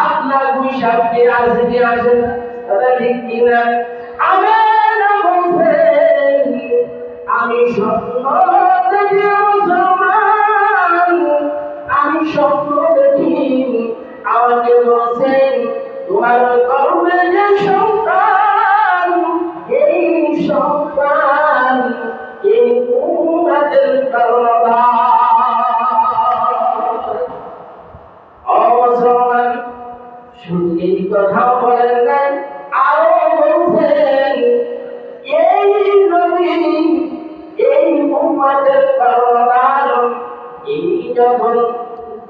আপনার হিসাব কি আছে কি আসে না, কথা ঠিক কিনা? আমেনা বলছেন আমি স্বপ্ন দেখি মুসলমান, আমি স্বপ্ন দেখি। আমাকে বলছেন তোমার গর্ভে যে সন্তান, এই সন্তান এই উম্মতের কর্ণধার। ও মুসলমান, শুধু এই কথা বলেন নাই, আরো বলছেন এই নবী এই উম্মতের কর্ণধার, এই যখন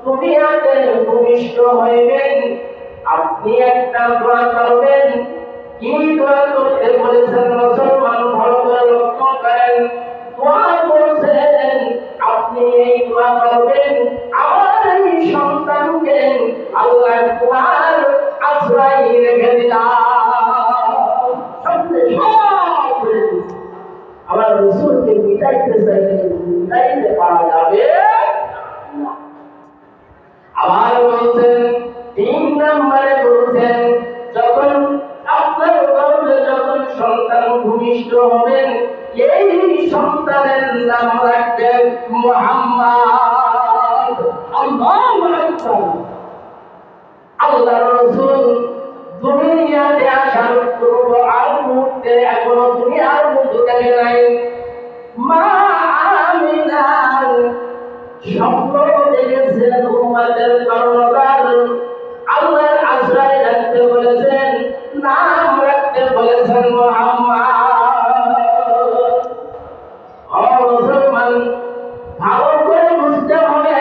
দুনিয়াতে ভূমিষ্ঠ হইবেন আপনি একটা দোয়া করবেন। কি দোয়া করতে বলেছেন মুসলমান? ভালো করে লক্ষ্য করেন। দোয়া বলছেন আপনি এই দোয়া করবেন, আমার এই সন্তানকে আল্লাহ তোমার আশ্রয় রেখে দিলাম। আমার রসুলকে মিটাইতে চাইলে মিটাইতে পারা যাবে না। আবার বলছেন 3 নম্বরে বলছেন যখন আপনার গর্ভে যখন সন্তান ভূমিষ্ঠ হবেন এই সন্তানের নাম রাখবেন মুহাম্মদ। আল্লাহু আকবার। আল্লাহর রাসূল দুনিয়াতে আসার পূর্ব আর মুহূর্তে এখনো দুনিয়ার মধ্যে দেখে নাই। মা আমিনা স্বপ্ন দেখেছিলেন উম্মতের কর্ণধার, আল্লাহর আশ্রয় রাখতে বলেছেন, নাম রাখতে বলেছেন মুহাম্মদ। ও মুসলমান, ভালো করে বুঝতে হবে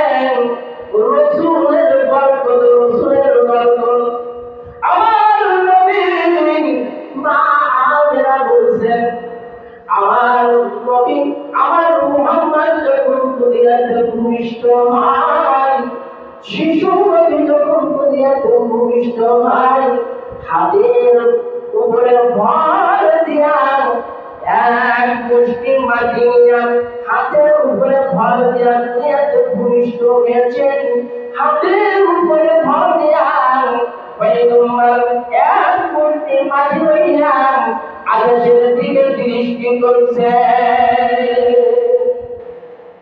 রসুলের বরকত, রসুলের বরকত। আমার নবী মা আমিনা বলছেন আমার নবী আমার মুহাম্মদ যখন দুনিয়াতে ভূমিষ্ঠ হয়, শিশু নবী যখন দুনিয়াতে ভূমিষ্ঠ হয়, হাতের উপরে ভর দিয়া এক মুষ্টি মাটি নিয়ে হাতের উপরে ভর দিয়া দুনিয়াতে ভূমিষ্ঠ হয়েছেন। হাতের উপরে ভর দিয়া পয়গম্বর এক মুষ্টি মাটি লইয়া আকাশের দিকে দৃষ্টি করছে।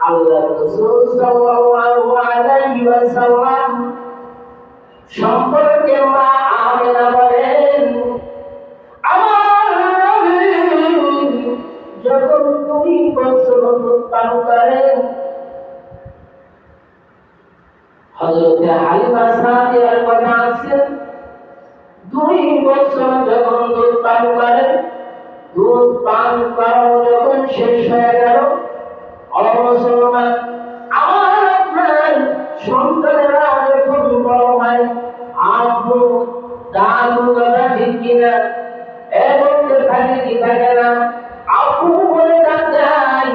আল্লাহ রাসূল সাল্লাল্লাহু আলাইহি ওয়াসাল্লাম সম্পর্কে মা আমিনা বলেন আমার নবী যখন 2 বছর পান করেন, হযরতে হালিমা সাদিয়ার কথা আছে 2 বছর যখন দুধ পান করেন, দুধ পান করানো যখন শেষ হয়ে গেল, মুসলমান আমার আপনার সন্তানেরা যখন বড় হয়, আব্বু দাদু কথা ঠিক কিনা এবং থাকে কি থাকে না, আব্বু বলে ডাকেন,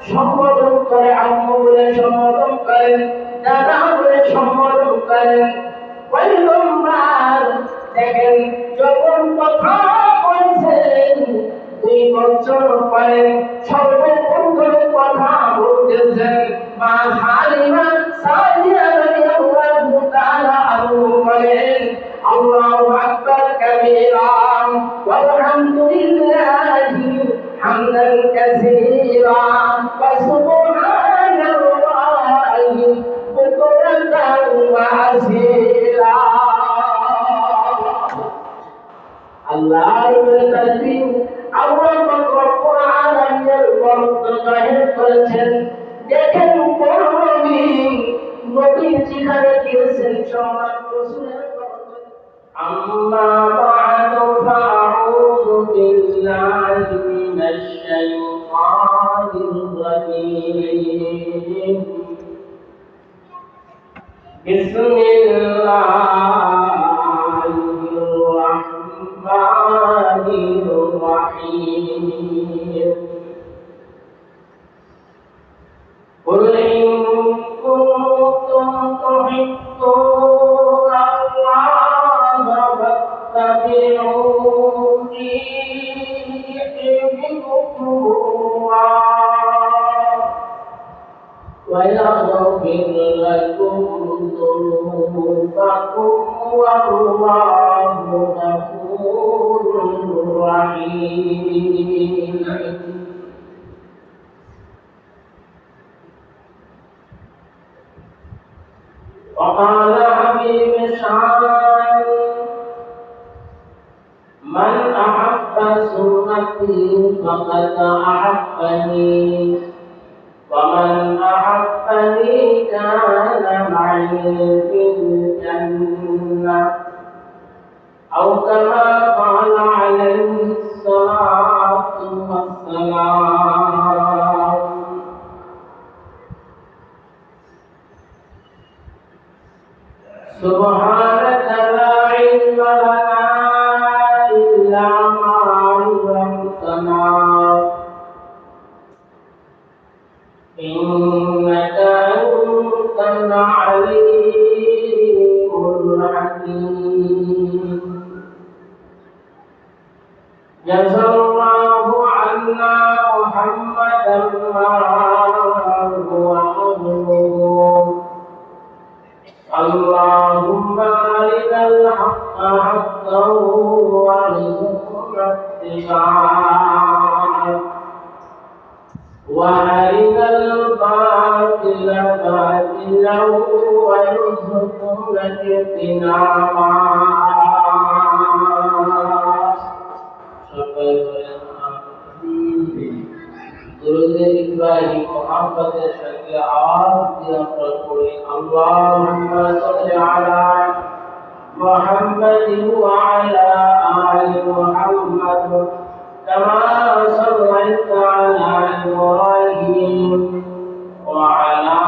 সম্বোধন করে আম্মু বলে সম্বোধন করেন, দাদা বলে সম্বোধন করেন। পয়গম্বর দেখেন যখন কথা বলছেন 2 বছর পরে সর্বপ্রথম কথা বলতেছেন মা হালিমা সাদিয়া রাদিয়াল্লাহু তাআলা আনহা বলেন আল্লাহু আকবার কাবীরা ওয়ালহামদুলিল্লাহি হামদান কাসীরা ওয়া সুবহানাল্লাহি বুকরাতান ওয়া আসীলা। আল্লাহর তাসবিহ আল্লাহ রব্বুল আলামিনের বরকত জাহির করেছেন। দেখেন নবী নবী যেখানে গিয়েছেন সম্মান রাসূলের বরকত। আম্মা বা'দু ফাআউযু বিল্লাহি মিনাশ শাইতানির রাজীম। বিসমিল্লাহির রাহমানির রাহিম। قل إن كنتم تحبون الله فاتبعوني يحببكم الله ويغفر لكم ذنوبكم والله غفور رحيم. وقال حبيب شعر من أحب سنتي فقد أحبني ومن أحبني كان معي في الجنة أو كما قال عليه الصلاة والسلام. سبحانك لا علم لنا إلا ما علمتنا إنك أنت العليم الحكيم. جزا الله عنا محمدا ما هو أهله. اللهم أرنا الحق حقا وارزقنا اتباعه وأرنا الباطل باطلا وارزقنا اجتنابه. درود إبراهيم محمد شفيع عبد رسول اللهم صل على محمد وعلى آل محمد كما صليت على إبراهيم وعلى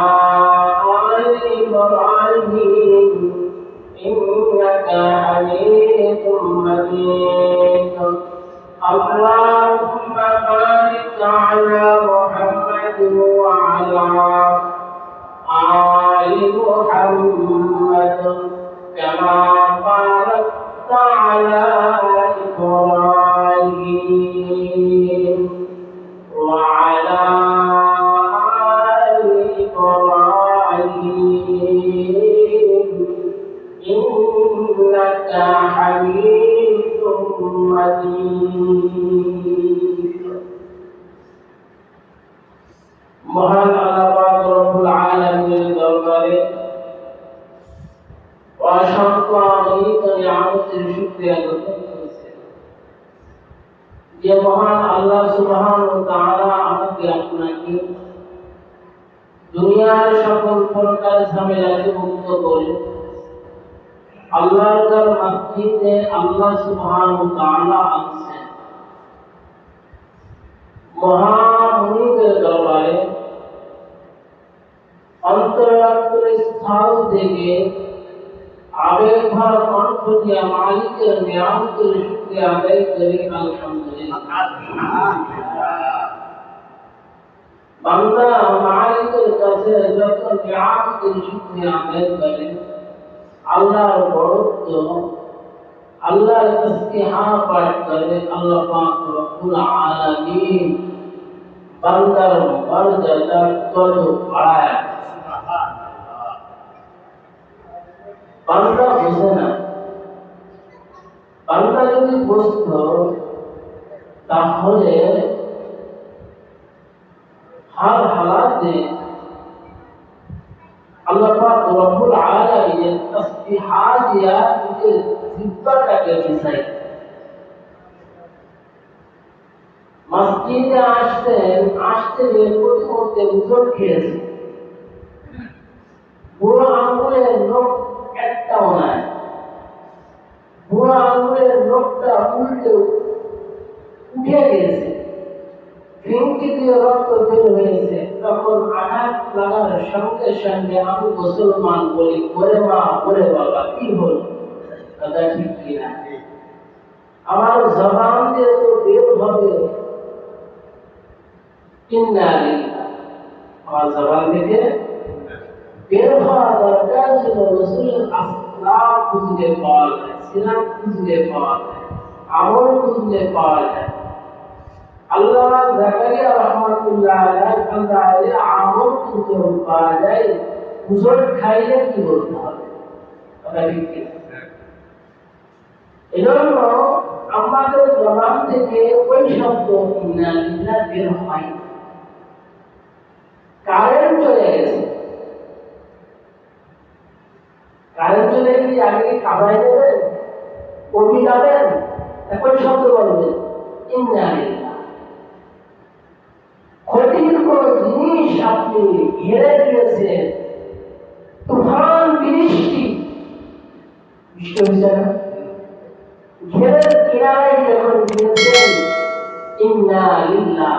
آل إبراهيم إنك حميد مجيد. اللهم بارك على محمد وعلى آل محمد كما باركت على إبراهيم وعلى آل إبراهيم إنك حميد مجيد. মহান আল্লাহ পাক রব্বুল আলামিনের দরবারে অসংখ্য অগণিত নিয়ামতের শুকরিয়া জ্ঞাপন করছি যে মহান আল্লাহ সুবহানাহু ওয়া তাআলা আমাকে আপনাকে দুনিয়ার সকল প্রকার ঝামেলা থেকে মুক্ত করে আল্লাহর ঘর মসজিদে আল্লাহ সুবহানাহু ওয়া তাআলা আনছেন। মহামুনিদের দরবারে অন্তরাত্মস্থল থেকে আবেগভর কণ্ঠ দিয়া মালিকের নিয়ামতের শুকরিয়া আদায় করি আলহামদুলিল্লাহ। বান্দা মালিকের কাছে যখন নিয়ামতের শুকরিয়া আদায় করে আল্লাহর বড়ত্ব আল্লাহর তাসবিহা পাঠ করে আল্লাহ পাক রব্বুল আলামিন বান্দার মর্যাদা তত বাড়ায়। বান্দা বুঝে না, বান্দা যদি বুঝত তাহলে হার হালাতে আল্লাহ পাক রব্বুল আলামিন তাসবিহা দিয়া নিজের জিহ্বাটাকে বিছাই। মসজিদে আসতে প্রতিমধ্যে উজর খেয়েছে, বুড়ো আঙ্গুলের নখ একটাও নাই, বুড়ো আঙ্গুলের নখটা উল্টে উঠে গেছে, ভেঙে দিয়ে রক্ত বের হয়েছে। তখন আঘাত লাগার সঙ্গে সঙ্গে আমি মুসলমান বলি, ওরে মা ওরে বাবা কি হল, কথা ঠিক কিনা? আমার জবান দিয়ে তো বের হবে আমার জবান থেকে বের হওয়া দরকার ছিল রসুলের আসলাম খুঁজলে পাওয়া যায়, সিরাত খুঁজলে পাওয়া যায়, আমল খুঁজলে পাওয়া যায়। আল্লামা জাকারিয়া রাহমাতুল্লাহ আলাইহি আমল খুঁজলে পাওয়া যায়, হুজুর খাইলে কি বলতে হবে, কথা ঠিক কিনা? এজন্য আমাদের জবান থেকে ওই শব্দ ইন্না লিল্লাহ বের হয়। কারেন্ট চলে গেছে, কারেন্ট চলে গেলে আগে কাবাই দেবেন, কবি যাবেন, এখন শব্দ বলবেন ইন্না লিল্লাহ। ক্ষতির কোন জিনিস আপনি ঘিরে দিয়েছেন, তুফান বৃষ্টি বৃষ্টি হচ্ছে না, ঘেরের কিনারায় যখন দিয়েছেন ইন্না লিল্লাহ,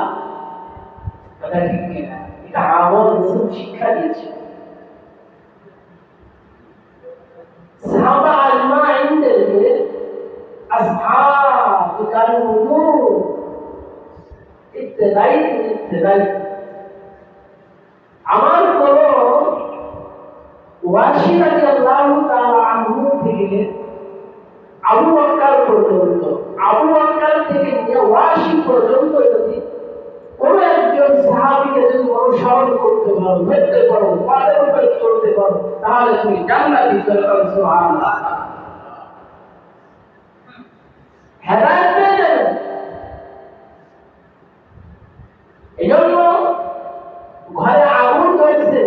কথা ঠিক কিনা? এটা আমল রাসূল শিক্ষা দিয়েছে। সাহাবা আজমাইনদেরকে আসহাব কাল নূর ইত্তেদাই আমার কোন ওয়াসি রাদিয়াল্লাহু তাআলা আনহু থেকে আবু বকর পর্যন্ত, আবু বকর থেকে নিয়ে ওয়াসি পর্যন্ত যদি কোন একজন সাহাবীকে যদি অনুসরণ করতে পারো, ধরতে পারো, পাদের উপরে চলতে পারো, তাহলে তুমি জান্নাতে চলে যাবে। সুবহানাল্লাহ, হেদায়েত পেয়ে যাবে। এজন্য ঘরে আগুন ধরছে,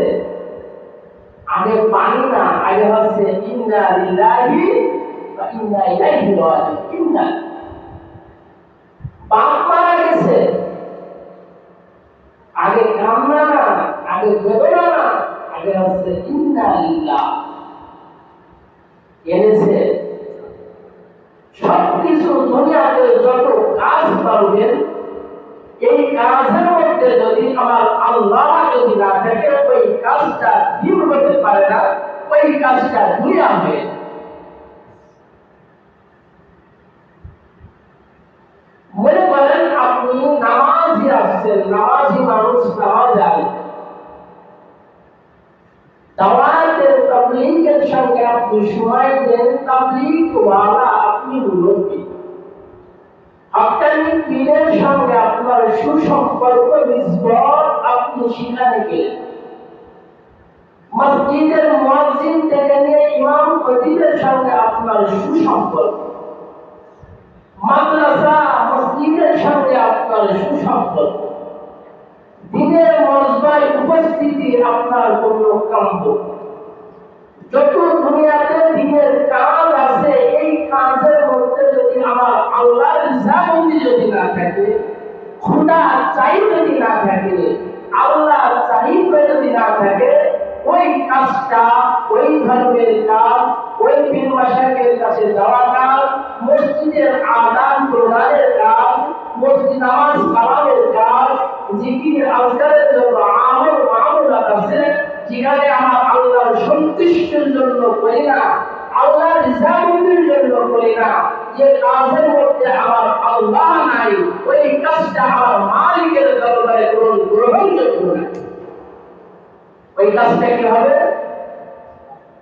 আগে পানি না, আগে হচ্ছে ইন্না লিল্লাহি ওয়া ইন্না ইলাইহি রাজিউন। বাপ মারা গেছে, আগে কান্না না, আগে বেদনা না, আগে হচ্ছে ইন্না লিল্লাহ। এনেছে সবকিছু দুনিয়াতে যত কাজ করবেন, এই কাজের মধ্যে যদি আমার আল্লাহ যদি না থাকে, ওই কাজটা দিন হতে পারে না, ওই কাজটা দুনিয়া হবে। মনে করেন আপনি নামাজি আসছেন, নামাজি মানুষ নামাজ যায়, দাওয়াতের তাবলীগের সঙ্গে আপনি সময় দেন, তাবলীগ ওয়ালা আপনি মুরব্বী, আপনার পীরের সঙ্গে আপনার সুসম্পর্ক নিসবত, আপনি সেখানে গেলেন, মসজিদের মুয়াজ্জিন থেকে নিয়ে ইমাম খতিবের সঙ্গে আপনার সুসম্পর্ক, মাদ্রাসা মসজিদের সঙ্গে আপনার সুসম্পর্ক, দিনের মজমায় উপস্থিতি আপনার কোনো কাম্য, যত দুনিয়াতে দিনের কাজ আছে, এই কাজের মধ্যে যদি আমার আল্লাহর রিজাবন্দি যদি না থাকে, খোদা চাই যদি না থাকে, আল্লাহ চাই যদি না থাকে, ওই কাজটা, ওই ধর্মের কাজ, ওই পীর মাশায়েখের কাছে যাওয়া কাজ, মসজিদের আযান প্রদানের কাজ, মসজিদ নামাজ কালামের কাজ, জিকির আজকারের জন্য আমল মামুলাত আছে, যেখানে আমার আল্লাহর সন্তুষ্টির জন্য করি না, আল্লাহর রিজাবন্দির জন্য করি না, যে কাজের মধ্যে আমার আল্লাহ নাই, ওই কাজটা আমার মালিকের দরবারে গ্রহণযোগ্য না। ওই কাজটা কি হবে?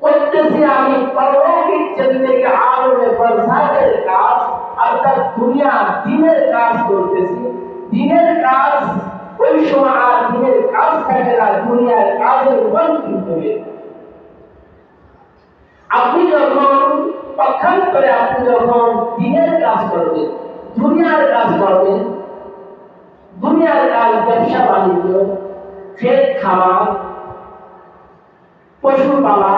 করতেছি আমি পারলৌকিক জিন্দেগি আলমে বরজাতের কাজ, অর্থাৎ দুনিয়া দিনের কাজ করতেছি। দিনের কাজ ওই সময় আর দিনের কাজ থাকে না, দুনিয়ার কাজের রূপান্তরিত হবে। আপনি যখন পক্ষান্তরে আপনি যখন দিনের কাজ করবেন, দুনিয়ার কাজ করবেন, দুনিয়ার কাজ ব্যবসা বাণিজ্য, ক্ষেত খামার, পশুপালা,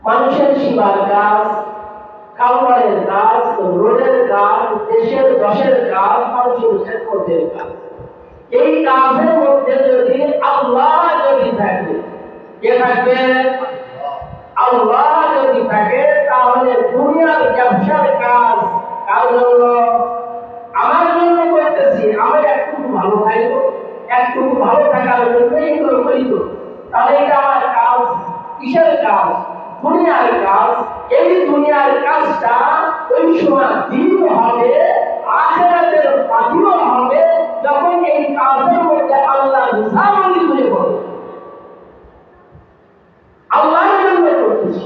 মানুষের সেবার কাজ, কাউমারের কাজ, রোডের কাজ, দেশের দশের কাজ, মানুষের খেদমতের কাজ, এই কাজের মধ্যে যদি আল্লাহ যদি থাকে, কে থাকবে? আল্লাহ যদি থাকে, তাহলে দুনিয়ার ব্যবসার কাজ কার জন্য? আমার জন্য করতেছি, আমি একটু ভালো খাইব, একটু ভালো থাকার জন্য এইগুলো করিব, তাহলে এটা আমার কাজ। কিসের কাজ? দুনিয়ার কাজ। এই দুনিয়ার কাজটা ওই সময় দিন হবে, আখিরাতের পাথর হবে, যখন এই কাজের মধ্যে আল্লাহ রিজাবন্দি হয়ে পড়বে। আল্লাহর জন্য করতেছি।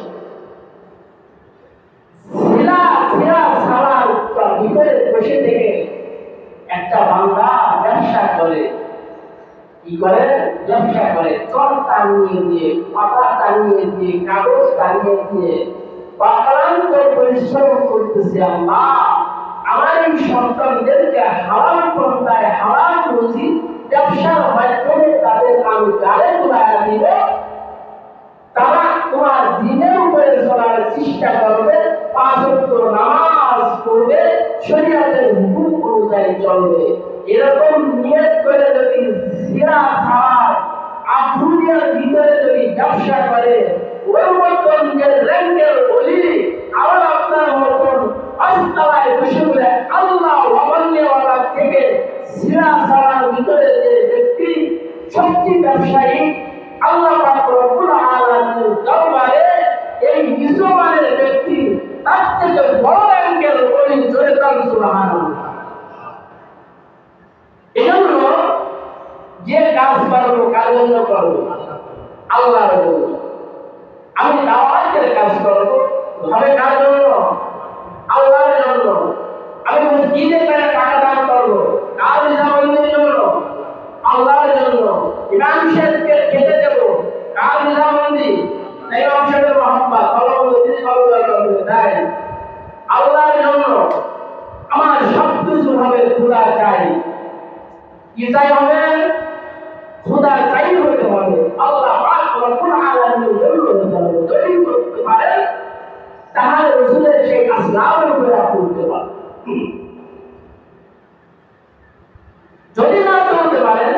সালার ভিতরে বসে থেকে একটা বান্দা ব্যবসা করে, কি করে? ব্যবসা করে, চল টানিয়ে দিয়ে, পাতা টানিয়ে দিয়ে, কাগজ টানিয়ে দিয়ে, অক্লান্ত পরিশ্রম পরিশ্রম করতেছি আল্লাহ, আমার এই সন্তানদেরকে হালাল পন্থায় হালাল রুজি ব্যবসার মাধ্যমে তাদের আমি গাড়ে তুলায় দিব, তারা তোমার দিনের উপরে চলার চেষ্টা করবে, 5 ওয়াক্ত নামাজ পড়বে, শরীয়তের হুকুম অনুযায়ী চলবে। এরকম নিয়ত করে যদি সিরা ছাড়ার আফ্রিকার ভিতরে যদি ব্যবসা করে, ওই মতনের র্যাঙ্কের বলি আবার আপনার মতন আস্তালায় বসে বলে আল্লাহ ওয়াবাল্লিওয়ালা থেকে সিরা ছাড়ার ভিতরে যে ব্যক্তি সত্যি ব্যবসায়ী, আল্লাহ পাক রব্বুল আলামিনের দরবারে এই মুসলমানের ব্যক্তি তার থেকে বড় র্যাঙ্কের বলি জোরে কাল সুবহানাল্লাহ। এজন্য যে কাজ করবো কার জন্য করবো? আল্লাহর জন্য। আমি দাওয়াতের কাজ করবো, হবে কার জন্য? আল্লাহর জন্য। আমি মসজিদে টাকা দান করবো, কার নিজামের জন্য? আল্লাহর জন্য। ইমাম সাহেবকে খেতে দেবো, কার নিজামন্দি? ইমাম সাহেবের মোহাম্মদ তাই আল্লাহর জন্য। আমার সব কিছু হবে খোদা চাই। কি চাই হবে? খোদা চাই হতে হবে। আল্লাহ পাক রব্বুল আলামিনের জন্য হতে হবে। যদি করতে পারে তাহলে রাসূলের সেই আসলামের উপরে পড়তে পারে। যদি না করতে পারেন,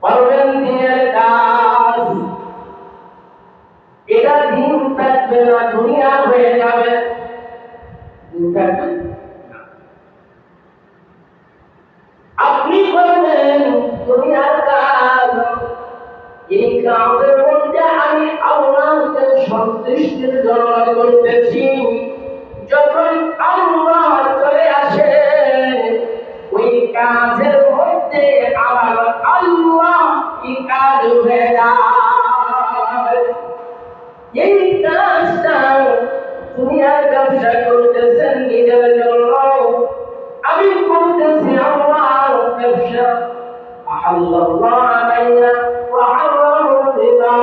করবেন দিনের কাজ, এটা দিন থাকবে না, দুনিয়া হয়ে যাবে। দিন থাকবে, আপনি করবেন দুনিয়ার কাজ। এই কাজের মধ্যে আমি আল্লাহকে সন্তুষ্টির জন্য করতেছি। যখন আল্লাহ চলে আসে, ওই কাজের মধ্যে আমার আল্লাহ কি কাজ হয়ে যায়। এই কাজটা দুনিয়ার ব্যবসা করতেছেন নিজের জন্য, আমি করতেছি আমার ব্যবসা। আল্লাহ আলাইনা ওয়া হারামু রিবা,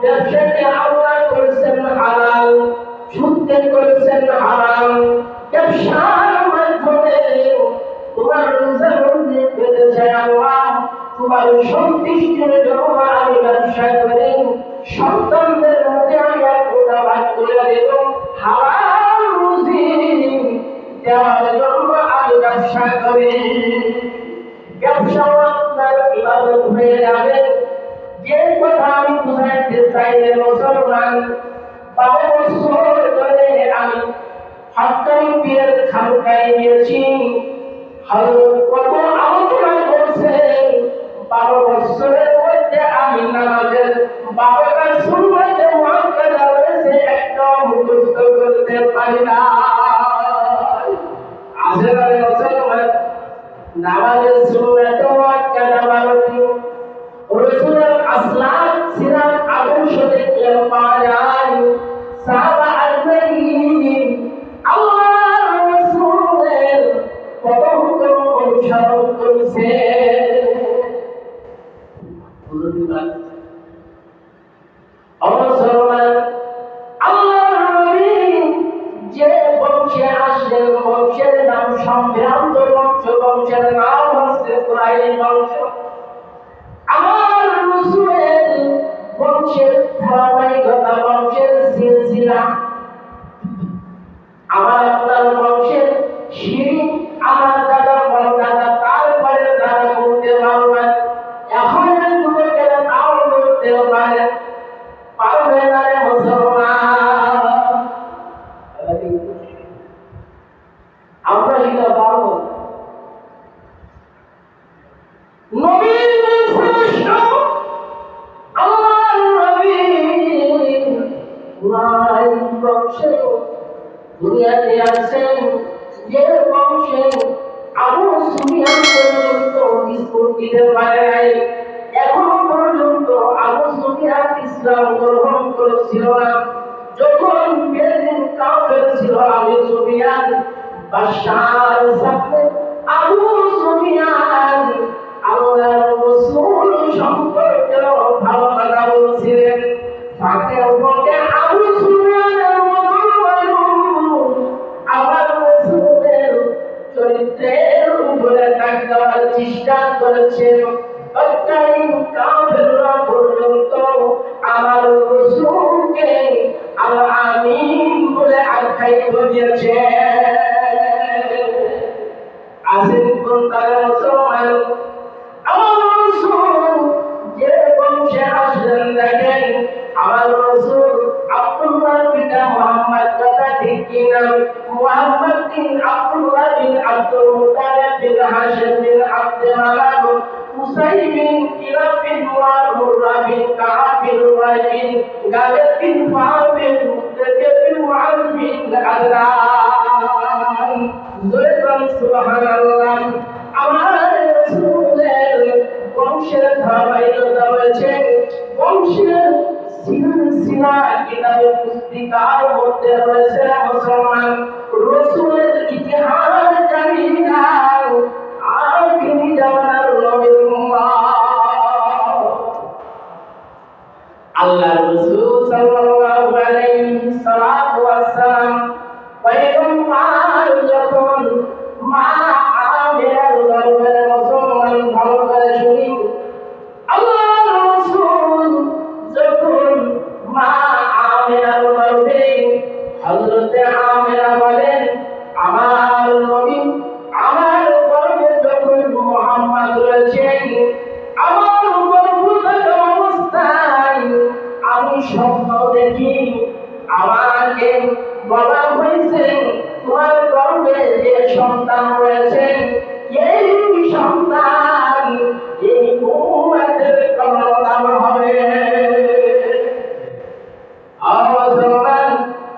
ব্যবসাকে আল্লাহ করেছেন হালাল, সুদকে করেছেন হারাম। ব্যবসার মাধ্যমে তোমার রোজগারকে পেতে চাই আল্লাহ, তোমার সন্তুষ্টির জন্য আমি ব্যবসা করি। সন্তানদের মধ্যে আমি একটা ভাগ করে দেব, হালাল রুজি দেওয়ার জন্য আমি ব্যবসা করি। ব্যবসা আপনার ইবাদত হয়ে যাবে। যে কথা আমি বুঝাইতে চাইলে মুসলমান, 12 বছর ধরে আমি হাক্কানি পীরের খানকায় গিয়েছি। হযরত কত আলোচনা করছেন, 12 বছরের মধ্যে আমি নামাজের 12টা সুন্নাতে মুআক্কাদা রয়েছে, একটা মুখস্থ করতে পারি না। আজেবারে মুসলমান, নামাজের সুন্নাতে মুআক্কাদা 12টি, রাসূলের আসলাম সিরাত আদর্শ থেকে পাওয়া যায়। সাহাবা আজমাইন আল্লাহর রাসূলের কত হুকুম অনুসরণ করেছে। মুসলমান, আল্লাহর নবী যে বংশে আসলেন, বংশের নাম সম্ভ্রান্ত বংশ, বংশের নাম হচ্ছে কুরাইশ বংশ। আমার রাসূলের বংশের ধারাবাহিকতা, বংশের সিলসিলা, আমার আপনার বংশের সিঁড়ি, আমার দাদা বড় দাদা, তারপরে দাদা বলতে পারবেন। এখন যুবকেরা তাও বলতে পারে, পারবে না রে মুসলমান। আমরা সেটা পারবো। নবীর শ্রেষ্ঠ আল্লাহর নবী কুরাইশ বংশে দুনিয়াতে আছেন, যে বংশে আবু সুফিয়ান পর্যন্ত বিস্কুট দিতে পারে নাই। এখনো পর্যন্ত আবু সুফিয়ান ইসলাম গ্রহণ করেছিল না। যখন বেদিন কাফের ছিল আবু সুফিয়ান, বাশার সাথে আবু সুফিয়ান আল্লাহর রাসূল সম্পর্কে ভালো কথা বলছিলেন। ফাঁকে ফাঁকে আবু সুফিয়ানের মুসলমান দিয়েছে। আসেন কোন তারা মুসলমান, আমার রাসূল যে বংশে আসলেন দেখেন, আমার রাসূল আব্দুল্লাহ বিন মুহাম্মদ, কথা ঠিক কিনা? মুহাম্মদ বিন আব্দুল্লাহ বিন আব্দুল মুত্তালিব বিন হাশিম বিন আব্দ মানাফ কুসাই বিন কিলাব বিন মুআবিয়া বিন কাআব বিন লুআই বিন গালিব বিন ফাআল বিন মুতাকিব বিন মুআজ বিন আদনান। বলেন সুবহানাল্লাহ। আমার রাসূলের বংশের ধারাবাহিকতা রয়েছে, বংশের সিলসিলা কিতাবে পুস্তিকার মধ্যে রয়েছে। মুসলমান রাসূলের ইতিহাস জানি না, আখিরি জামানার নবীর উম্মাহ আল্লাহ রাসূল সাল্লাল্লাহু আলাইহি সাল্লাতু ওয়াস সালাম পয়গম্বর যখন মা আমিনার গর্ভে, মুসলমান ভালো করে শুনি, আল্লাহ রাসূল যখন মা আমিনার গর্ভে, হযরতে আমিনা বলেন, আমার নবী আমার গর্ভে যখন মুহাম্মদ রয়েছেন, আমার গর্ভজাত অবস্থায় আমি স্বপ্ন দেখি, আমাকে বলা হয়েছে তোমার গর্ভে যে সন্তান রয়েছে, এই সন্তান এই উম্মতের কল্যাণ হবে।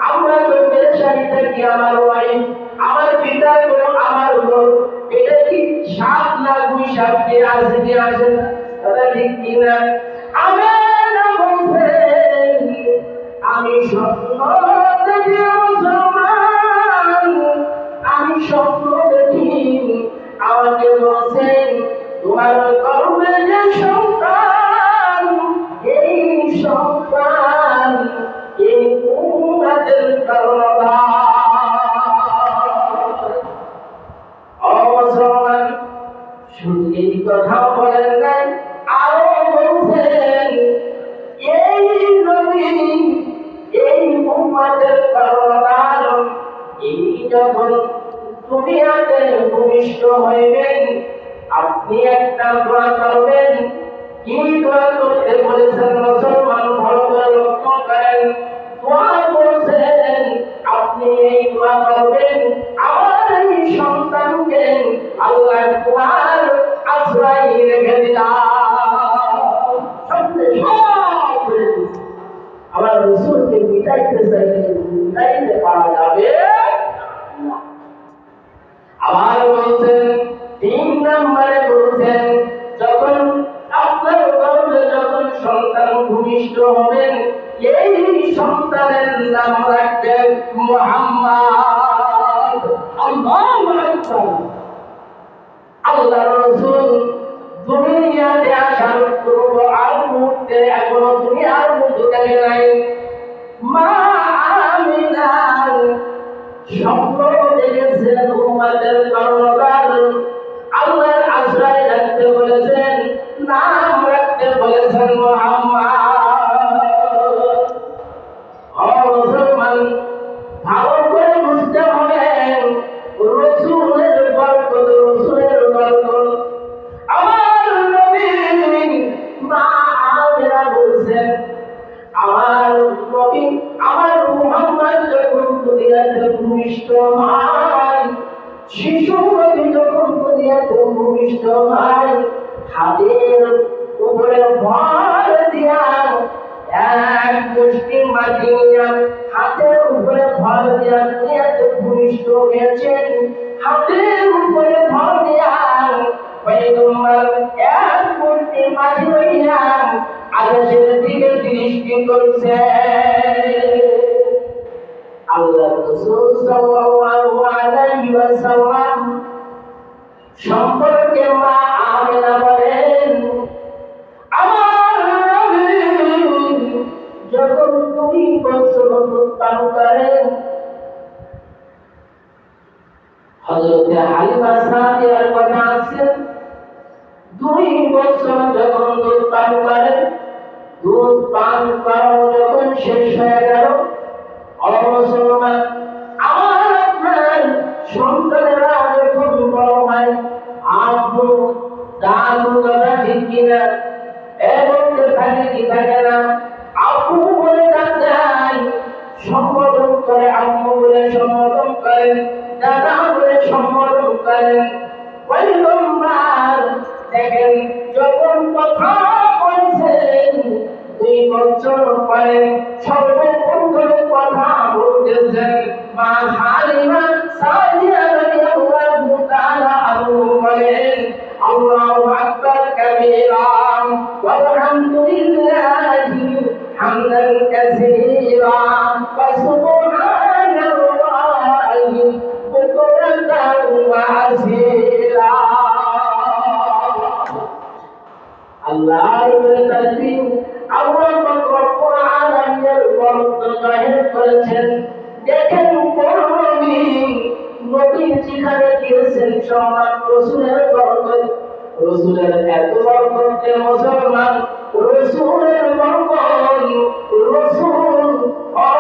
আমরা তো পেরেশানি থাকি, আমার ওয়াইফ, আমার পিতা, আমার লোক, এটা কি সাপ না দুই সাপ কে আসে কি আসে না? তারা ঠিক কিনা? আমি স্বপ্ন দেখি মুসলমান, আমি স্বপ্ন দেখি, আমাকে বলছেন তোমার গর্ভে যে সন্তান, এই সন্তান এই উম্মতের কর্ণধার। ও মুসলমান, শুধু এই কথা বলেন নাই, আরো বলছেন এই নবী এই উম্মতের কর্ণধার, এই যখন দুনিয়াতে ভূমিষ্ঠ হইবেন, আপনি একটা দোয়া করবেন। কি দোয়া করতে বলেছেন মুসলমান? ভালো করে লক্ষ্য করেন। দোয়া বলছেন আপনি এই দোয়া করবেন, আমার এই সন্তানকে আল্লাহ তোমার আশ্রয় রেখে দিলাম। আমার রাসূলকে মিটাইতে চাইলে মিটাইতে পারা যাবে না। আবার বলছেন, 3 নম্বরে বলছেন, যখন আপনার গর্ভে যখন সন্তান ভূমিষ্ঠ হবেন, এই সন্তানের নাম রাখবেন মুহাম্মদ। আল্লাহু আকবার। আল্লাহ রাসূল দুনিয়াতে আসার পূর্ব আর মুহূর্তে এখনো দুনিয়ার মধ্যে দেখে নাই। মা আমিনা স্বপ্ন দেখেছেন উম্মতের কর্ণধার, আল্লাহর আশ্রয় রাখতে বলেছেন, নাম রাখতে বলেছেন মুহাম্মদ। ও মুসলমান, ভালো করে বুঝতে হবে রাসূলের বরকত, রাসূলের বরকত। আমার নবী মা আমিনা বলছেন, আমার নবী আমার মুহাম্মদ যখন দুনিয়াতে ভূমিষ্ঠ হয়, শিশু নবী যখন দুনিয়াতে ভূমিষ্ঠ হয়, হাতের উপরে ভর দিয়া এক মুষ্টি মাটি নিয়ে হাতের উপরে ভর দিয়া দুনিয়াতে ভূমিষ্ঠ হয়েছেন। হাতের উপরে ভর দিয়া পয়গম্বর এক মুষ্টি মাটি লইয়া আকাশের দিকে দৃষ্টি করছে। আল্লাহ রাসূল সাল্লাল্লাহু আলাইহি ওয়াসাল্লাম সম্পর্কে মা আমিনা বলেন, আমার নবী যখন 2 বছর দুধ পান করেন, হযরতে হালিমা সাদিয়ার কথা আছে, 2 বছর যখন দুধ পান করেন, দুধ পান করানো যখন শেষ হয়ে গেল, মুসলমান আমার সম্বোধন করে, আম্মু বলে সম্বোধন করেন, দাদা বলে সম্বোধন করেন। পয়গম্বর দেখেন যখন কথা বলছেন 2 বছর পরে সর্বপ্রথম কথা বলতেছেন মা হালিমা সাদিয়া রাদিয়াল্লাহু তাআলা আনহু বলেন, আল্লাহু আকবার কাবীরা ওয়ালহামদুলিল্লাহি হামদান কাসীরা ওয়া সুবহানাল্লাহি বুকরাতান ওয়া আসীলা। আল্লাহর তাসবিহ আল্লাহ রব্বুল আলামিনের বরকত জাহির করেছেন। দেখেন কোন নবী যেখানে গিয়েছেন সম্মান রাসূলের বরকত, রাসূলের এত বরকত যে মুসলমান রাসূলের বরকত, রাসূল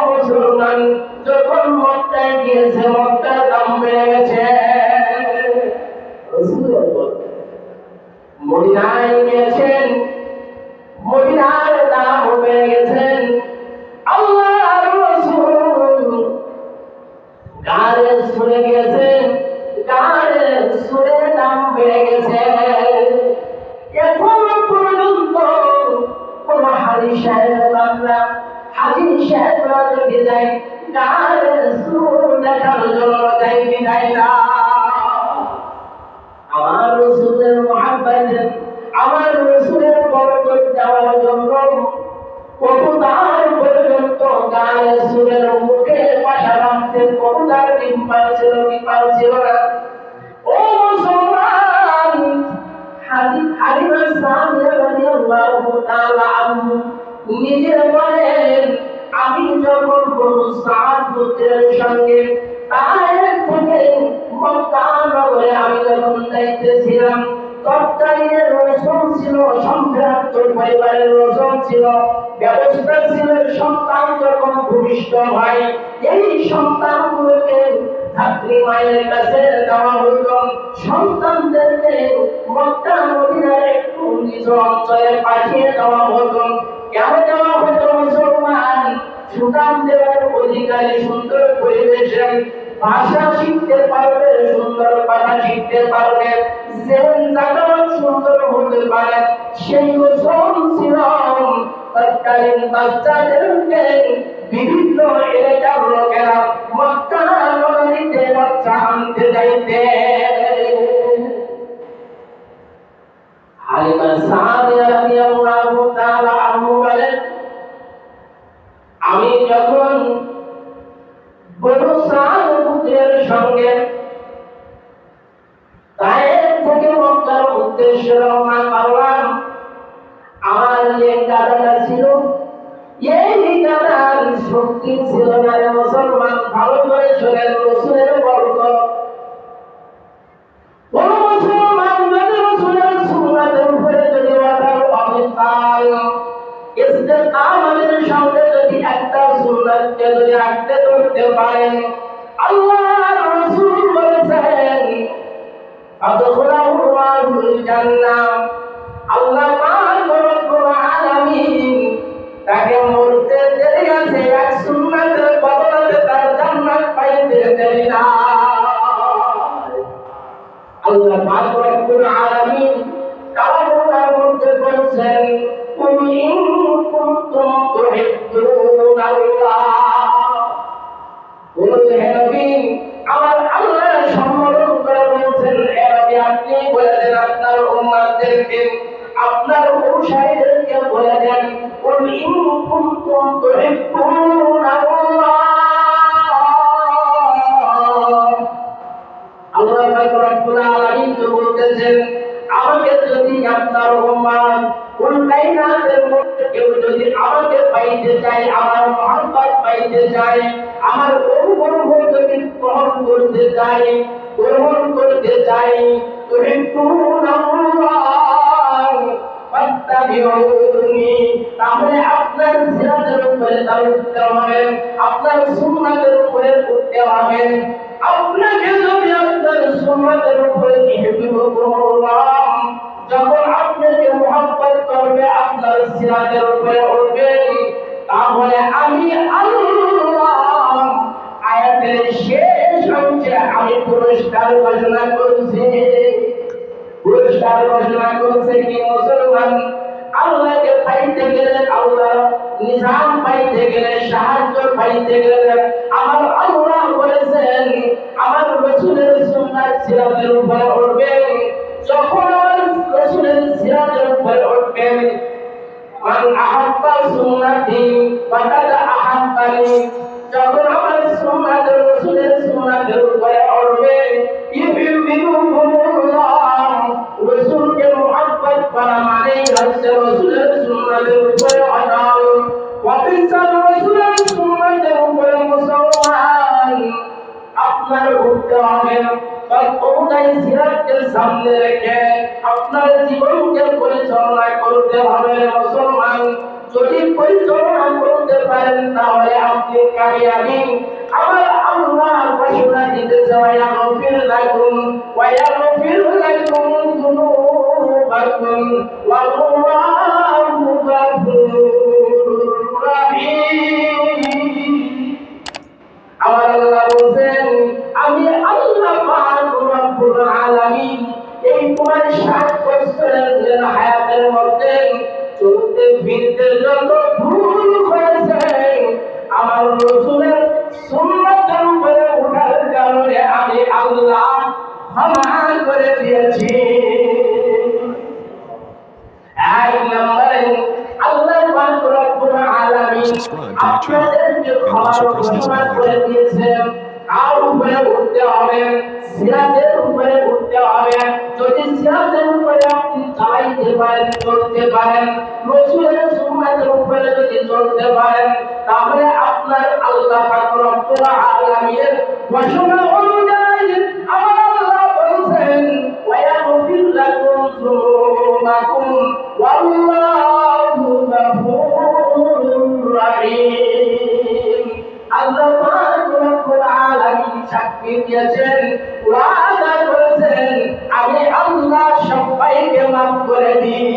মুসলমান যখন মক্কায় গিয়েছে মক্কার দাম বেড়ে গেছে রাসূলের বরকত। মদিনায় গিয়েছেন মদিনার দাম বেড়ে গেছেন। আল্লাহর রাসূল গারে সুরে গেছেন, গারে সুরে দাম বেড়ে গেছে। এখনো পর্যন্ত কোন হাজি সাহেব বাংলা হাজি সাহেবরা যদি যায় গারে সুর দেখার জন্য যাই কি যায় না। আমার রাসূলের মুহাব্বত, আমার রাসূলের বরকত দেওয়ার জন্য কবুতর পর্যন্ত গায়ে সুরের মুখে পাশা বাঁধতেন। কবুতর ডিম পাড়ছিল কি পাড়ছিল না। ও মুসলমান, হালিমা সাদিয়া রাদিয়াল্লাহু তাআলা আনহু নিজে বলেন, আমি যখন বনু সাদ গোত্রের সঙ্গে তায়েফ থেকে মক্কা নগরে আমি যখন যাইতেছিলাম, তৎকালীন রসুল ছিল সম্ভ্রান্ত পরিবারের রসুল ছিল, ব্যবস্থা ছিল সন্তান যখন ভূমিষ্ঠ হয় এই সন্তানগুলোকে ধাত্রী মায়ের কাছে দেওয়া হতো। সন্তানদেরকে মক্কা মদিনার একটু নিজ অঞ্চলে পাঠিয়ে দেওয়া হতো। কেন দেওয়া হতো? মুসলমান সুতাম দেওয়ার অধিকারী সুন্দর পরিবেশে ভাষা শিখতে পারবে, সুন্দর ভাষা শিখতে পারবে, সুন্দর হতে পারে, সেই রসুল ছিল তৎকালীন বাচ্চাদেরকে বিভিন্ন এলাকার লোকেরা মক্কা নগরীতে বাচ্চা আনতে যাইতে। হালিমা সাদিয়া রাদিয়াল্লাহু তাআলা আনহু বলেন, আমি যখন বনু সাদ গোত্রের সঙ্গে তায়েফ থেকে মক্কার উদ্দেশ্যে রওনা করলাম, আমার যে গাধাটা ছিল এই গাধার শক্তি ছিল না। মুসলমান ভালো করে শোনেন, রাসূলের বরকত। কোন মুসলমান যদি রাসূলের সুন্নাতের উপরে যদি ওঠার অবিতাল ইস্তেকামাতের সঙ্গে যদি একটা সুন্নাতকে যদি আঁকড়ে ধরতে পারেন, আল্লাহর রাসূল বলেছেন আদখুলাহুল জান্নাহ, আল্লাহ পাক রব্বুল আলামিন তাকে মরতে দেরি আছে, এক সুন্নাতের বদলে তার জান্নাত পাইতে দেরি না। আল্লাহ পাক রব্বুল আলামিন কালামের মধ্যে বলেছেন, কুল ইন কুনতুম তুহিব্বুনাল্লাহ, বলুন হে নবী, আমার আল্লাহ সম্বোধন করে বলেছেন, হে নবী আপনি বলে দেন আপনার উম্মতদেরকে, আপনার অনুসারীদেরকে বলে দেন, কুল ইন কুনতুম তুহিব্বুনাল্লাহ। আল্লাহ পাক রব্বুল আলামিন বলতেছেন, আমাকে যদি আপনার উম্মত কুল কায়নাতের মধ্যে কেউ যদি আমাকে পাইতে চায়, আমার মহব্বত পাইতে চায়, আমার অনুগ্রহ যদি গ্রহণ করতে চায়, গ্রহণ করতে চায়, তাহলে আপনার সিরাতের উপরে দাঁড়াতে হবে, আপনার সুন্নাতের উপরে উঠতে হবে। আপনাকে যদি আপনার সুন্নাতের উপরে যখন আপনাকে মহব্বত করবে, আপনার সিরাতের উপরে উঠবে, তাহলে আমি আল্লাহ আয়াতের শেষ অংশে আমি পুরস্কার ঘোষণা করছি। পুরস্কার ঘোষণা করছে কি মুসলমান আল্লাহকে পাইতে গেলে, আল্লাহ নিজাম পাইতে গেলে, সাহায্য পাইতে গেলে আমার আল্লাহ বলেছেন আমার রাসূলের সুন্নাত সিরাতের উপরে উঠবেন। যখন আমার রাসূলের সিরাতের উপরে উঠবেন, মান আহাব্বা সুন্নতি ফাকাদ আহাব্বানি, যখন আমার সুন্নাত রাসূলের সুন্নাতের উপরে উঠবে, ইউহিব্বুকুমুল্লাহ, রাসূলকে মুহাব্বত করা মানে হচ্ছে রাসূলের সুন্নাতের উপরে ওঠা। ওয়া বিসাল রাসূলের সুন্নাতের উপরে মুসলমান আপনার উঠতে হবে। ততটাই সিরাতকে সামনে রেখে আপনার জীবনকে পরিচালনা করতে হবে মুসলমান। যদি পরিচালনা করতে পারেন তাহলে আপনি কামিয়াবি। আমার আল্লাহ ঘোষণা দিতেছে ওয়ায়াগফির লাকুম যুনুবাকুম ওয়াল্লাহু গফুরুর রাহিম। আমার আল্লাহ বলেন আমি আল্লাহ পাক রব্বুল আলামিন এই তোমার 60 বছরের হায়াতের মধ্যে চলতে ফিরতে যত ভুল হয়েছে আমার রাসূলের সুন্নাতের উপরে ওঠার কারণে আমি আল্লাহ ক্ষমা করে দিয়েছি। এক নম্বরে আল্লাহ পাক রব্বুল আলামিন আপনাদেরকে ক্ষমা ঘোষণা করে দিয়েছেন। আর উপরে উঠতে হবে, সিরাতের উপরে উঠতে হবে। যদি সিরাতের উপরে আপনি চালাইতে পারেন, চলতে পারেন, রাসূলের সুন্নাতের উপরে যদি চলতে পারেন, তাহলে আপনার আল্লাহ পাক রব্বুল আলামিনের ঘোষণা অনুযায়ী আমার আল্লাহ বলেছেন ওয়ায়াগফির লাকুম যুনুবাকুম ওয়াল্লাহু গফুরুর রাহিম। আল্লাহ পাক রব্বুল আলামিন সাক্ষী দিয়েছেন, ওয়াদা করেছেন আমি আল্লাহ সবাইকে মাফ করে দিই।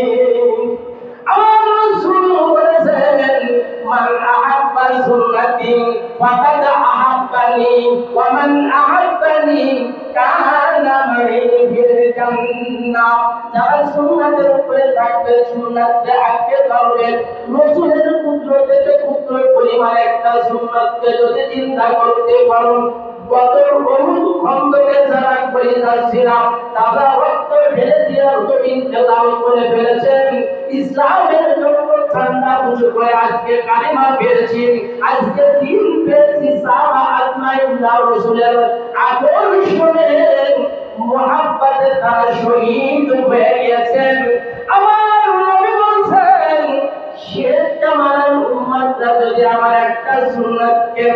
আমার রাসূল বলেছেন মান আহাব্বা সুন্নতি ফাকাদ আহাব্বানি ওয়া মান আহাব্বানি কানা মাই ফিল জান্নাহ। যারা সুন্নাতের উপরে থাকবে, সুন্নাতকে আঁকড়ে ধরবে, রাসূলের পুত্র থেকে পুত্র পরিমাণ একটা সুন্নাতকে যদি চিন্তা করতে পারো, বদর উহুদ খন্দকে যারা করে যাচ্ছিলাম তারা রক্ত ঢেলে দিয়ে জমিনকে লাল করে ফেলেছেন। ইসলামের জন্য ঠান্ডা উঁচু করে আজকে কালিমা পেয়েছি, আজকে দিন পেয়েছি। সাহাবা আজমাইউল্লাহ রাসূলের আদর্শে মুহাব্বতে তারা শহীদ হয়ে গেছেন। আমার নবী বলেন শেষ জামানার উম্মতরা যদি আমার একটা সুন্নাতকে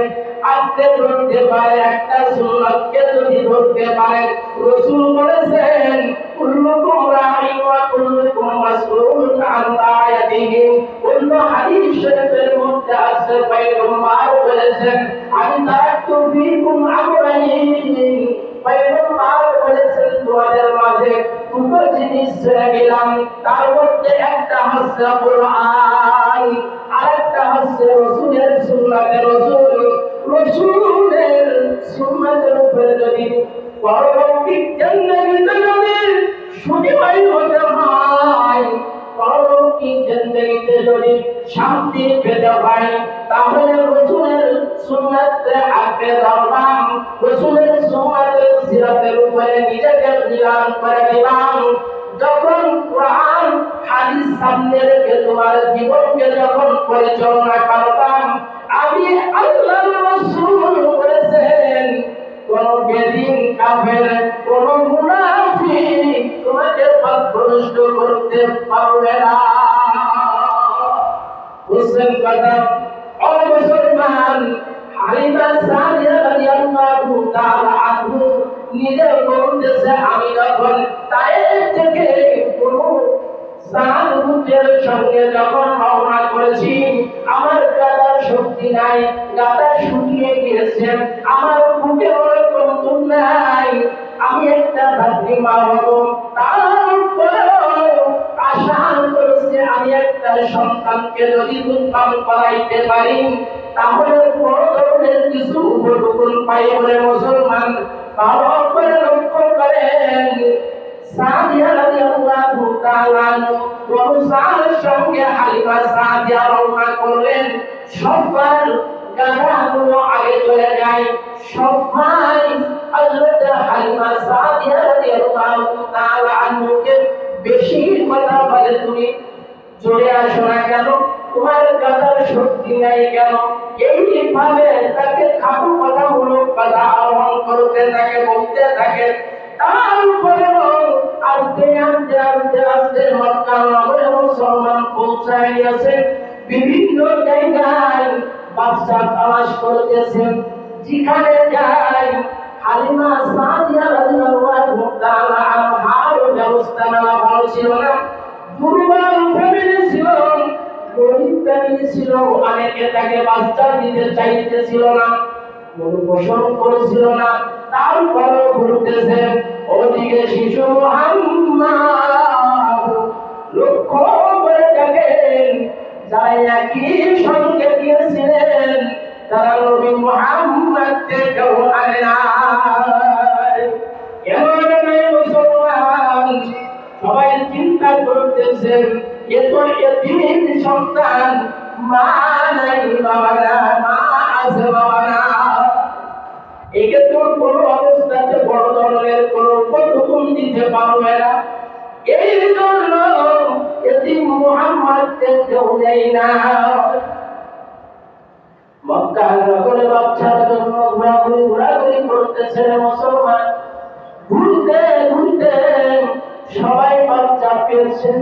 আঁকড়ে ধরতে পারে, একটা সুন্নাতকে যদি ধরতে পারে, রাসূল বলেছেন কুল্লুকুম রাঈন ওয়া কুল্লুকুম মাসউলুন আন রাইয়াতিহি। অন্য হাদিস শরীফের মধ্যে আছে পয়গম্বর বলেছেন আমি তারাকতু ফীকুম আমরাইন। পয়গম্বর বলেছেন তোমাদের মাঝে দুটো জিনিস ছেড়ে গেলাম, তার মধ্যে একটা হচ্ছে কোরআন, আরেকটা হচ্ছে রাসূলের সুন্নাত। রাসূলের সুন্নাতের উপরে যদি পরলৌকিক জিন্দেগিতে যদি সুবিধাই হতে হয়, পরলৌকিক জিন্দেগিতে যদি শান্তি পেতে হয়, তাহলে রাসূলের সুন্নাতকে আঁকড়ে ধরবাম, রাসূলের সুন্নাতের সিরাতের উপরে নিজেকে নিলাম করে দিলাম। যখন কোরআন হাদিস সামনে রেখে তোমার জীবনকে যখন পরিচালনা করতাম, আমি আল্লাহর রাসূল বলেছেন কোন বেদিন কাফের, কোন মুনাফিক তোমাকে পথভ্রষ্ট করতে পারবে না। বুঝছেন কথা? ও মুসলমান, হালিমা সাদিয়া রাদিয়াল্লাহু তাআলা আনহু নিজে বলতেছে আমি যখন তায়েফ থেকে কোন সাহাবীদের সঙ্গে যখন রওনা করেছি, আমার গাদার শক্তি নাই, গাদা শুকিয়ে গিয়েছে, আমার বুকে ওরকম দুধ নাই, আমি একটা ধাত্রী মা হব, তারপরেও আশা করেছি আমি একটা সন্তানকে যদি দুধ পান করাইতে পারি তাহলে বড় ধরনের কিছু উপটুকুন পাই বলে মুসলমান ভালো করে লক্ষ্য করেন। সাদিয়া রাদিয়াল্লাহু তাআলা ওয়াসালের সঙ্গে হালিমা সাদিয়া রওনা করলেন। সবার গাড়াগুলো আগে চলে যায়, সবাই হযরত হালিমা সাদিয়া রাদিয়াল্লাহু তাআলা আনহুকে বেশি কথা বলে, তুমি জোরে আসো না কেন, তোমার গাদার শক্তি নাই কেন, এইভাবে তাকে খাটো কথামূলক কথা আহ্বান করতে থাকে, বলতে থাকে। তারপরেও আস্তে আস্তে আস্তে আস্তে মক্কা নগরে মুসলমান পৌঁছায় গেছে। বিভিন্ন জায়গায় বাদশা তালাশ করতেছেন, যেখানে যায় হালিমা সাদিয়া রাদিয়াল্লাহু তাআলা আনহার ব্যবস্থা নেওয়া ভালো ছিল না। দুর্বল ফ্যামিলি ছিল, গরিব ফ্যামিলি ছিল, অনেকে তাকে বাচ্চা দিতে চাইতেছিল না, কোনো পোষণ করেছিল না। তারপরেও ঘুরতেছেন, ওদিকে শিশু মুহাম্মদ লক্ষ্য করে দেখেন যারা একই সঙ্গে গিয়েছিলেন তারা নবী মুহাম্মদকে কেউ আনে নাই। এমন নয় মুসলমান, সবাই চিন্তা করতেছেন এ তো এতিম সন্তান, মা নাই বাবা না, মা আছে বাবা না, একে তো কোনো অবস্থাতে বড় ধরনের কোনো উপটুকুন দিতে পারবে না। এই জন্য এতিম মুহাম্মদকে কেউ নেয় না। মক্কা নগরে বাচ্চার জন্য ঘোরাঘুরি করতেছে মুসলমান। ঘুরতে ঘুরতে সবাই বাচ্চা পেয়েছেন।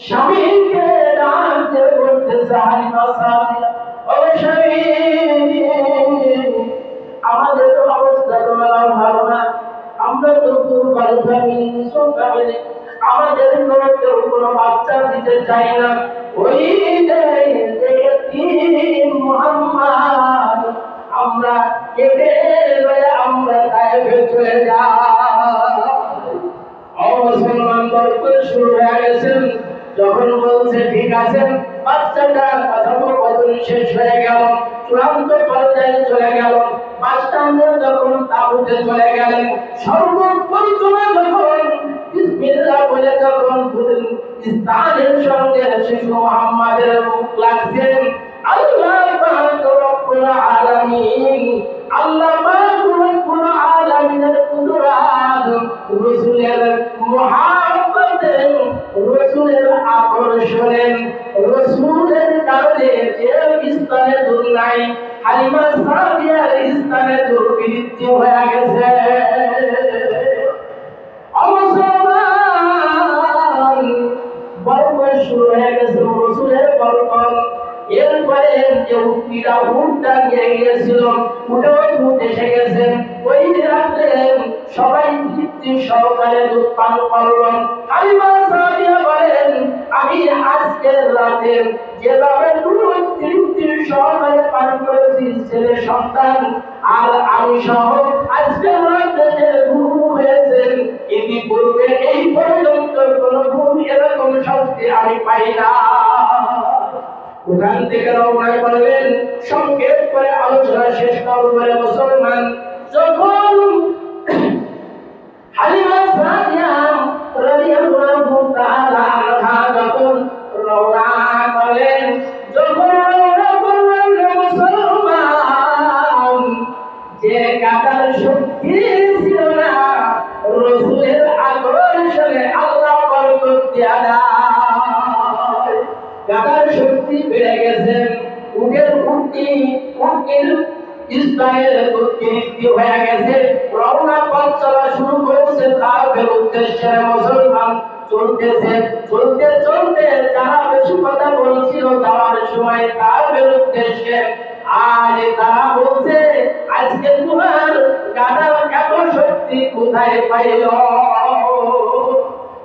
স্বামীকে ডাকতে বলতেছে হালিমা সাদিয়া, ও স্বামী, আমাদের অবস্থা তোমার ভালো না, আমরা তো দুর্বল ফ্যামিলি, নিঃস্ব ফ্যামিলি, আমাদের কেউ কোনো বাচ্চা দিতে চাই না। ওই মুহাম্মদ আমরা কেটে আমরা তাইফে চলে যাই। মুসলমান গল্প শুরু হয়ে গেছেন। যখন বলছে ঠিক আছে, বাচ্চাটা কথোপকথন শেষ হয়ে গেল, চূড়ান্ত পর্যায়ে চলে গেল, বাচ্চাটা যখন তাবুতে চলে গেলেন, সর্বপ্রথমে যখন বিসমিল্লাহ বলে যখন ইস্তানের সঙ্গে শিশু মুহাম্মাদের মুখ লাগছেন, আল্লাহ পাক রব্বুল আলামিন, আল্লাহ পাক রব্বুল আলামিনের কুদরত, রাসূলের মুহাব্বতে, রাসূলের আকর্ষণে, রাসূলের কারণে যে স্থানে দূর নাই, হালিমা সাদিয়ার স্থানে দুর্বৃত্তি হয়ে গেছে। মুসলমান গল্প শুরু হয়ে গেছে রাসূলের গল্প। এরপরে যে উটটা উটটা নিয়ে গিয়েছিল, উট এসে গেছে। ওই রাত্রে সবাই তৃপ্তি সহকারে দুধ পান করলেন। হালিমা সাদিয়া বলেন, আমি আজকের রাতে যেভাবে দুধ তৃপ্তি সহকারে পান করেছি, ছেলে সন্তান আর আমি সহ আজকের রাতে যে ঘুম হয়েছে, ইতিপূর্বে এই পর্যন্ত কোন ঘুম এরকম শান্তি আমি পাই না। ওখান থেকে রওনা করলেন। সংক্ষেপ করে আলোচনা শেষ করবেন মুসলমান। যখন হালিমা সাদিয়া রাদিয়াল্লাহু তাআলা আনহা যখন রওনা করলেন, যখন রওনা করলেন মুসলমান, যে কাদার শক্তি ছিল না, রাসূলের আকর্ষণে আল্লাহ বরকত দিয়া দেয়, কাদার শক্তি বেড়ে গেছে। উটের উটের ইসরায়েল প্রতিনিধি হয়ে গেছে। রওনা পথ চলা শুরু করেছে তার উদ্দেশ্যে। মুসলমান চলতেছে, চলতে চলতে যারা বেশি কথা বলছিল যাওয়ার সময় তার উদ্দেশ্যে, আজ তারা বলছে আজকে তোমার গাদার এত শক্তি কোথায় পাইল?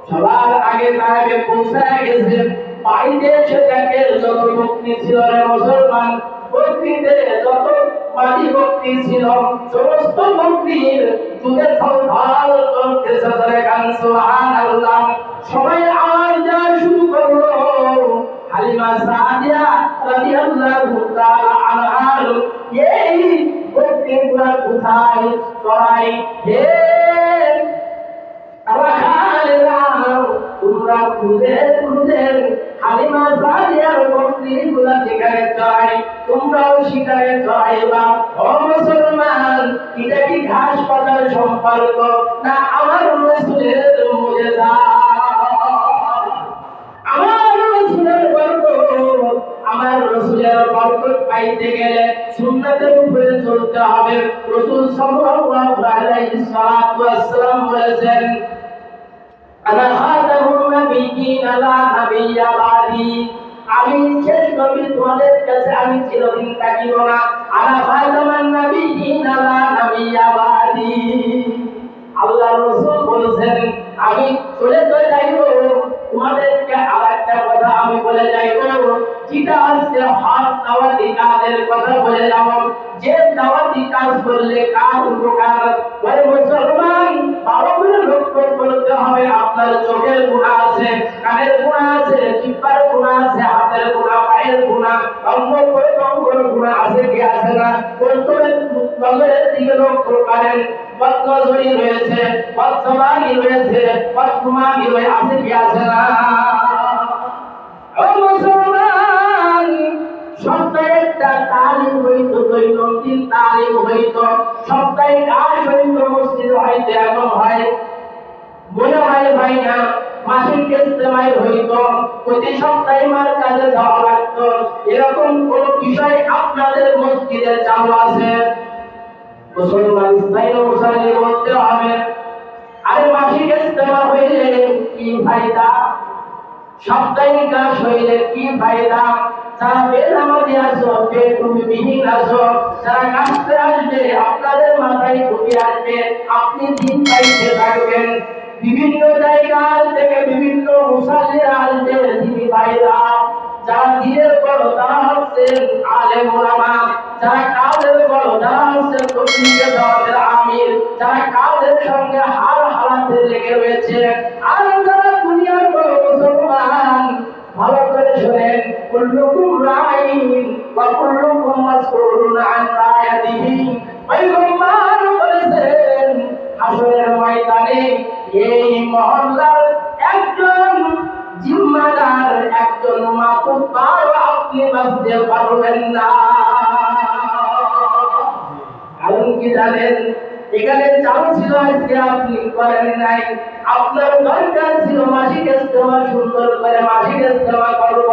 সবার আগে তাকে পৌঁছায় গেছে। বাড়িতে এসে দেখে যত ভক্তি ছিল মুসলমান, ভক্তিতে যত মাটি ভক্তি ছিল, সমস্ত ভক্তির যুগে সন্ধান করতেছে। সুবহানাল্লাহ। সবাই আওয়াজ দেওয়া শুরু করলো, হালিমা সাদিয়া রাদিয়াল্লাহু তাআলা আনহার এই বকরিগুলো কোথায় চড়াই হে তোমরা খুঁজে খুঁজে হালিমা সাদিয়ার বকরিগুলো যেখানে চড়াই তোমরাও সেখানে চড়াইবা। ও মুসলমান, এটা কি ঘাস পাতার সম্পর্ক না আমার রাসূলের মুজিজা? আমার রাসূলের বরকত, আমার রাসূলের বরকত পাইতে গেলে সুন্নাতের উপরে চলতে হবে। রাসূল সাল্লাল্লাহু আলাইহি ওয়াসাল্লাম বলেছেন, আনা খাতামুন নাবিয়্যিন লা নাবিয়্যা বাদি, আমি শেষ নবী, তোমাদের কাছে আমি চিরদিন থাকিব না। আনা খাতামান নাবিয়্যিন লা নাবিয়্যা বাদি, আল্লাহ রাসূল বলেছেন আমি চলে যাইব, তোমাদেরকে আরেকটা কথা আমি বলে যাইব, যেটা আজকে হক দাওয়াতি কাজের কথা বলে যাব। যে দাওয়াতি কাজ করলে কার উপকার? ওই মুসলমান ভালো করে লক্ষ্য করতে হবে, আপনার চোখের গুনাহ আছে, কানের গুনাহ আছে, জিহ্বার গুনাহ আছে, হাতের গুনাহ, পায়ের গুনাহ, অঙ্গ প্রত্যঙ্গের গুনাহ আছে কি আছে না? নজরের দিকে লক্ষ্য করেন, বদনজরি রয়েছে, বদজবানি রয়েছে, বদগুমানি রয়েছে, আছে কি আছে না? ও মুসলমান, সপ্তাহে একটা তালিম হইত, দৈনন্দিন তালিম হইত, সপ্তাহে কাজ হইত, মসজিদ হইতে এমন হয় মনে হয় ভাই না, মাসিক ইজতেমায় হইত, প্রতি সপ্তাহে মার কাজে যাওয়া লাগতো। এরকম কোন বিষয় আপনাদের মসজিদে চালু আছে? মুসলমান ইসলামী মুসলিম বলতে হবে। আরে মাসিক ইজতেমা হইলে কি ফায়দা? সাপ্তাহিক কাজ হইলে কি ফায়দা? যারা বেনামাজি আছো, তুমি বিহীন আছো, যারা কাজতে আসবে আপনাদের মাথায় ঢুকে আসবে, আপনি দিন পাইতে থাকবেন। বিভিন্ন জায়গা থেকে বিভিন্ন মুসাল্লিরা আসবে, তিনি ভাইরা যারা দিনের বড় তারা হচ্ছেন আলেম ওলামা, যারা কাজের বড় তারা হচ্ছেন তবলিগে দাওয়াতের আমির, যারা কাজের সঙ্গে হাল হালাতে লেগে রয়েছে। আর যারা দুনিয়ার বড় মুসলমান, ভালো করে শোনেন, কুল্লুকুম রাইন ওয়া কুল্লুকুম মাসউলুন আন রায়াতিহি। পয়গম্বর বলেছেন হাসরের ময়দানে এই মহল্লার একজন জিম্মাদার, একজন মাতুব্বার আপনি বাঁচতে পারবেন না। কারণ কি জানেন? এখানে চালু ছিল, আজকে আপনি করেন নাই। আপনার দরকার ছিল মাসিক ইজতেমা, সুন্দর করে মাসিক ইজতেমা করব,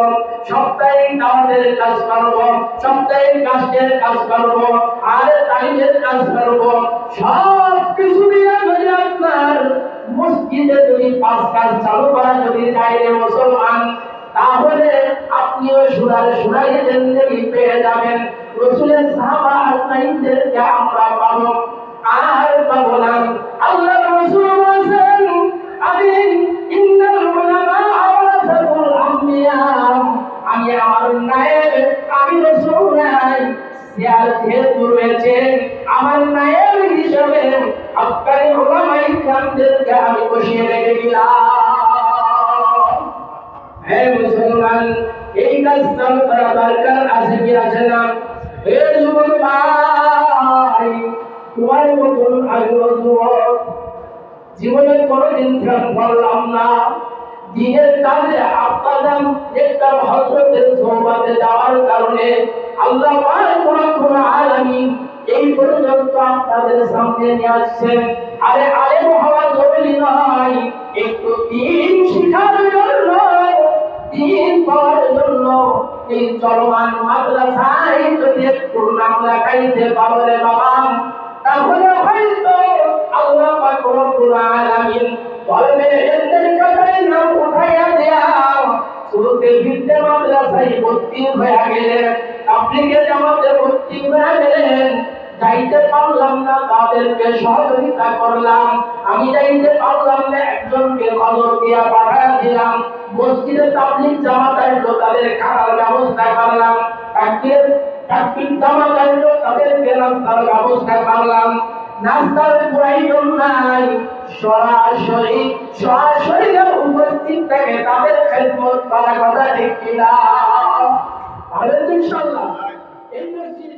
সাপ্তাহিক দাওয়াতের কাজ করব, সাপ্তাহিক কাজের কাজ করব, আর তালিমের কাজ করব। সব কিছু দিয়ে যদি আপনার মসজিদে যদি 5 কাজ চালু করা যদি যায় রে মুসলমান, তাহলে আপনিও সুরাই জিন্দেগি পেয়ে যাবেন। রাসূলের সাহাবা আজমাইনদেরকে আমরা পাবো, আর পাবো না। আল্লাহ রাসূল বলেছেন, আমি ইন্নাল উলামা ওয়ারাসাতুল আম্বিয়া, আমি আমার নায়েব, আমি রাসূল নাই, সিয়ার যেহেতু রয়েছে আমার নায়েব হিসেবে আপনার উলামায়ে কিরামদেরকে আমি বসিয়ে রেখে দিলাম। হে মুসলমান, এই কাজ চালু করা দরকার আছে কি আছে না? হে যুবক ভাই, তোমার মতন আগ্রহ যুবক জীবনে কোনোদিন ধ্যান করলাম না, দিনের কাজে আপনাদের একটা হযরতের সোহবতে যাওয়ার কারণে আল্লাহ পাক রব্বুল আলামিন এই পর্যন্ত আপনাদের সামনে নিয়ে আসছেন। আরে আলেম হওয়া জরুরি নয়, একটু দিন শিখার জন্য, দিন পাওয়ার জন্য এই চলমান মাদ্রাসায় যদি একটু নাম লেখাইতে পারলে বাবা, তাহলে হয়তো আল্লাহ পাক রব্বুল আলামিন বলবে এদের কথাই নাম উঠাইয়া দেয়া, শুরুতে বিদ্যা মাদ্রাসায় ভর্তি হয়ে গেলেন, তাবলীগে জামাতে ভর্তি হয়ে গেলেন, যাইতে পারলাম না তাদেরকে সহযোগিতা করলাম, আমি যাইতে পারলাম না একজনকে খবর দিয়া পাঠিয়ে দিলাম, মসজিদে তাবলীগ জামাতের লোকেদের খাওয়ার ব্যবস্থা করলাম, তাকবীর জামাতের তাদেরকে নাস্তার ব্যবস্থা করলাম। নাস্তার প্রয়োজন নাই, সরাসরি উপস্থিত থেকে তাদের খেদমত করার কথা ঠিক কিনা? পারেন ইনশাআল্লাহ এই মসজিদ